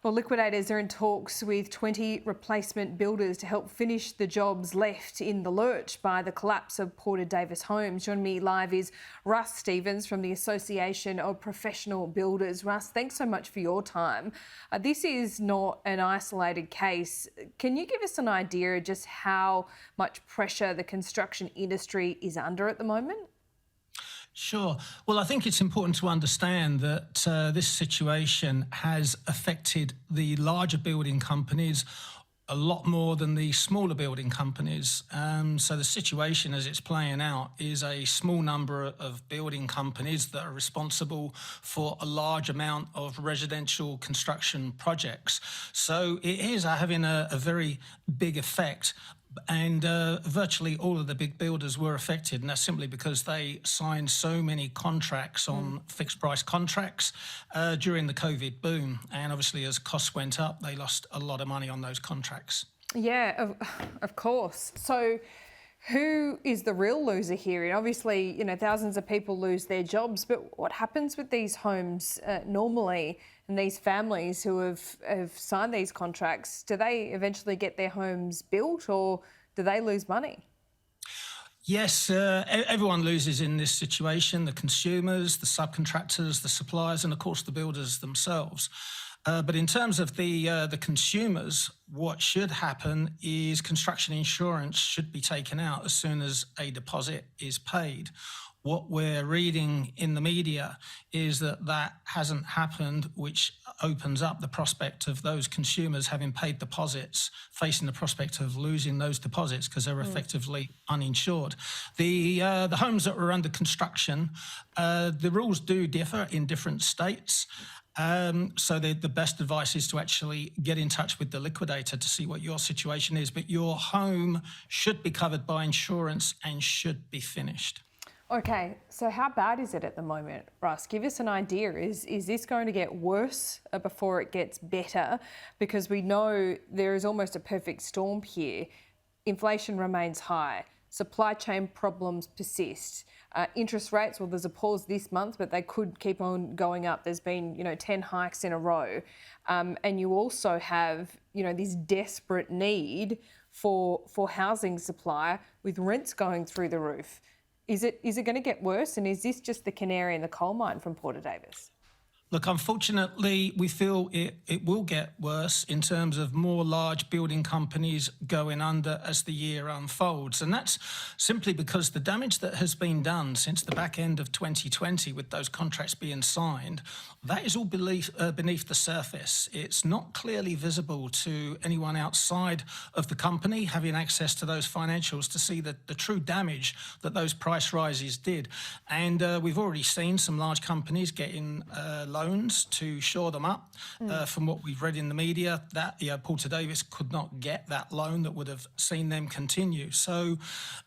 Well, liquidators are in talks with 20 replacement builders to help finish the jobs left in the lurch by the collapse of Porter Davis Homes. Joining me live is Russ Stevens from the Association of Professional Builders. Russ, thanks so much for your time. This is not an isolated case. Can you give us an idea of just how much pressure the construction industry is under at the moment? Sure. Well, I think it's important to understand that this situation has affected the larger building companies a lot more than the smaller building companies. So the situation as it's playing out is a small number of building companies that are responsible for a large amount of residential construction projects. So it is having a very big effect. And virtually all of the big builders were affected, and that's simply because they signed so many contracts on fixed price contracts during the COVID boom. And obviously, as costs went up, they lost a lot of money on those contracts. Yeah, of course. So who is the real loser here? And obviously, thousands of people lose their jobs, but what happens with these homes normally and these families who have signed these contracts? Do they eventually get their homes built or do they lose money? Yes, everyone loses in this situation, the consumers, the subcontractors, the suppliers, and of course the builders themselves. But in terms of the consumers, what should happen is construction insurance should be taken out as soon as a deposit is paid. What we're reading in the media is that that hasn't happened, which opens up the prospect of those consumers having paid deposits, facing the prospect of losing those deposits because they're effectively uninsured. The homes that are under construction, the rules do differ in different states. So the best advice is to actually get in touch with the liquidator to see what your situation is. But your home should be covered by insurance and should be finished. Okay, so how bad is it at the moment, Russ? Give us an idea. Is this going to get worse before it gets better? Because we know there is almost a perfect storm here. Inflation remains high. Supply chain problems persist. Interest rates, well, there's a pause this month, but they could keep on going up. There's been, 10 hikes in a row. And you also have, this desperate need for housing supply with rents going through the roof. Is it going to get worse? And is this just the canary in the coal mine from Porter Davis? Look, unfortunately, we feel it will get worse in terms of more large building companies going under as the year unfolds. And that's simply because the damage that has been done since the back end of 2020 with those contracts being signed, that is all beneath the surface. It's not clearly visible to anyone outside of the company having access to those financials to see the true damage that those price rises did. And we've already seen some large companies getting loans to shore them up. From what we've read in the media, that Porter Davis could not get that loan that would have seen them continue. So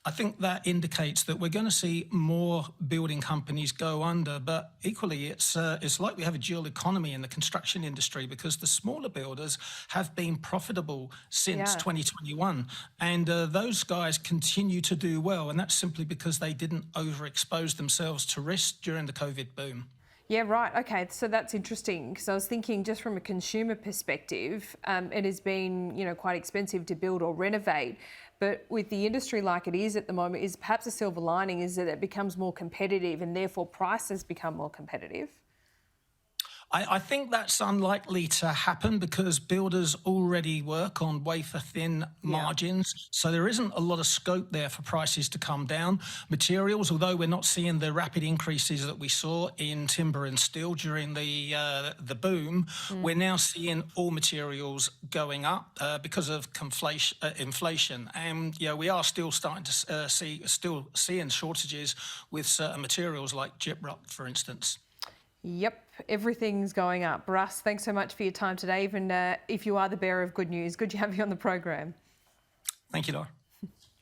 I think that indicates that we're going to see more building companies go under. But equally, it's like we have a dual economy in the construction industry because the smaller builders have been profitable since 2021, and those guys continue to do well, and that's simply because they didn't overexpose themselves to risk during the COVID boom. Yeah, right. Okay, so that's interesting because I was thinking just from a consumer perspective, it has been, quite expensive to build or renovate. But with the industry like it is at the moment, is perhaps a silver lining is that it becomes more competitive and therefore prices become more competitive? I think that's unlikely to happen because builders already work on wafer-thin margins, so there isn't a lot of scope there for prices to come down. Materials, although we're not seeing the rapid increases that we saw in timber and steel during the boom, we're now seeing all materials going up because of inflation. And we are still starting to seeing shortages with certain materials like gyprock, for instance. Yep, everything's going up. Russ, thanks so much for your time today, even if you are the bearer of good news. Good to have you on the program. Thank you, Laura.